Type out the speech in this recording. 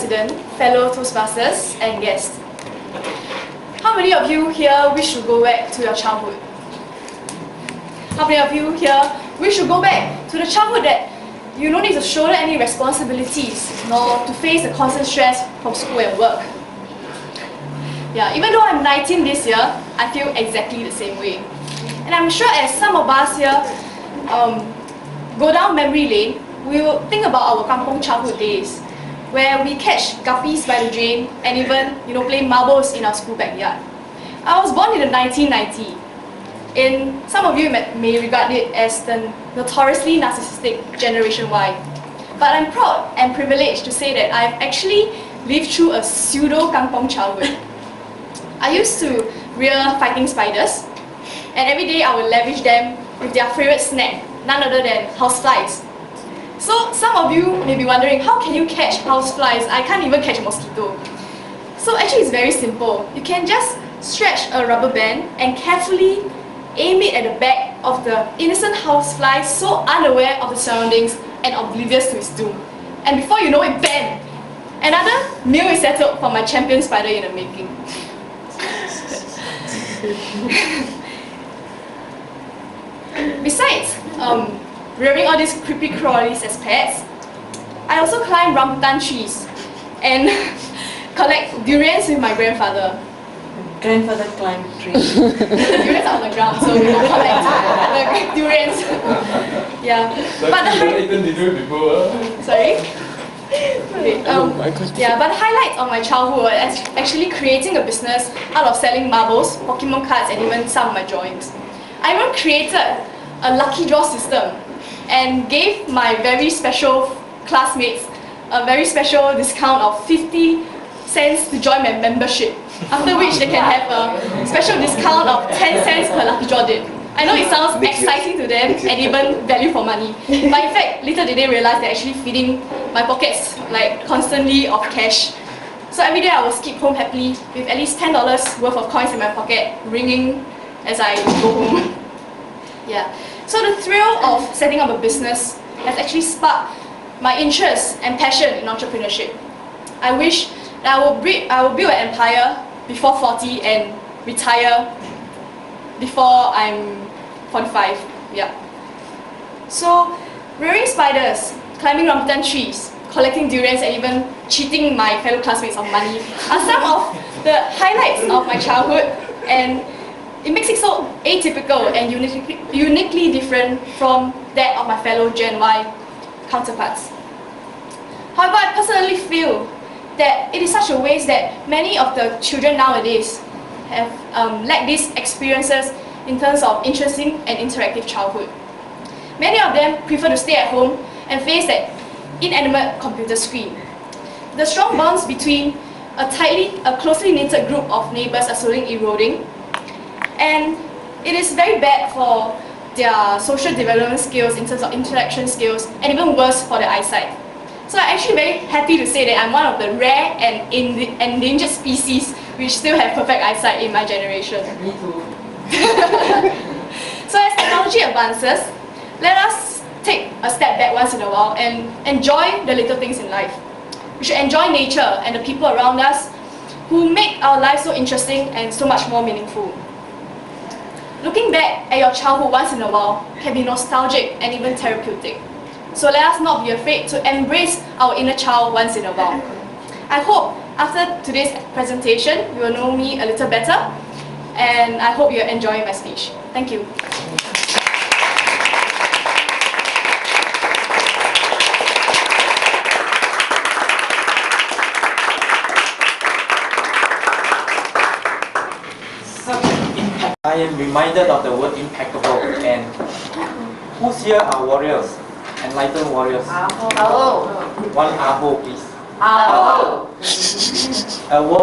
President, fellow Toastmasters, and guests. How many of you here wish to go back to your childhood? How many of you here wish to go back to the childhood that you don't need to shoulder any responsibilities, nor to face the constant stress from school and work? Yeah, even though I'm 19 this year, I feel exactly the same way. And I'm sure as some of us here go down memory lane, we will think about our kampong childhood days, where we catch guppies by the drain and even play marbles in our school backyard. I was born in the 1990s. And some of you may regard it as the notoriously narcissistic Generation Y. But I'm proud and privileged to say that I've actually lived through a pseudo kampong childhood. I used to rear fighting spiders, and every day I would lavish them with their favorite snack, none other than houseflies. So some of you may be wondering, how can you catch houseflies? I can't even catch a mosquito. So actually it's very simple. You can just stretch a rubber band and carefully aim it at the back of the innocent housefly, so unaware of the surroundings and oblivious to its doom. And before you know it, bam! Another meal is settled for my champion spider in the making. Besides rearing all these creepy crawlies as pets, I also climb rambutan trees and collect durians with my grandfather. Grandfather climbed trees. The durians are on the ground, so we don't collect the durians. Yeah. But sorry? Okay, yeah, but the highlights of my childhood were actually creating a business out of selling marbles, Pokemon cards, and even some of my drawings. I even created a lucky draw system and gave my very special classmates a very special discount of 50 cents to join my membership, after which they can have a special discount of 10 cents per lucky draw dip. I know it sounds exciting to them and even value for money, but in fact, little did they realize they're actually feeding my pockets constantly of cash. So every day I will skip home happily with at least $10 worth of coins in my pocket, ringing as I go home. Yeah. So the thrill of setting up a business has actually sparked my interest and passion in entrepreneurship. I wish that I will build an empire before 40 and retire before I'm 45. Yeah. So rearing spiders, climbing rambutan trees, collecting durians, and even cheating my fellow classmates of money are some of the highlights of my childhood, and it makes it so atypical and uniquely different from that of my fellow Gen Y counterparts. However, I personally feel that it is such a waste that many of the children nowadays have lacked these experiences in terms of interesting and interactive childhood. Many of them prefer to stay at home and face that inanimate computer screen. The strong bonds between a closely knitted group of neighbours are slowly eroding, and it is very bad for their social development skills in terms of interaction skills, and even worse for their eyesight. So I'm actually very happy to say that I'm one of the rare and endangered species which still have perfect eyesight in my generation. Me too. So as technology advances, let us take a step back once in a while and enjoy the little things in life. We should enjoy nature and the people around us who make our lives so interesting and so much more meaningful. Looking back at your childhood once in a while can be nostalgic and even therapeutic. So let us not be afraid to embrace our inner child once in a while. I hope after today's presentation, you will know me a little better, and I hope you're enjoying my speech. Thank you. I am reminded of the word impeccable, and who's here are warriors, enlightened warriors? Aho. One aho, please. Aho. A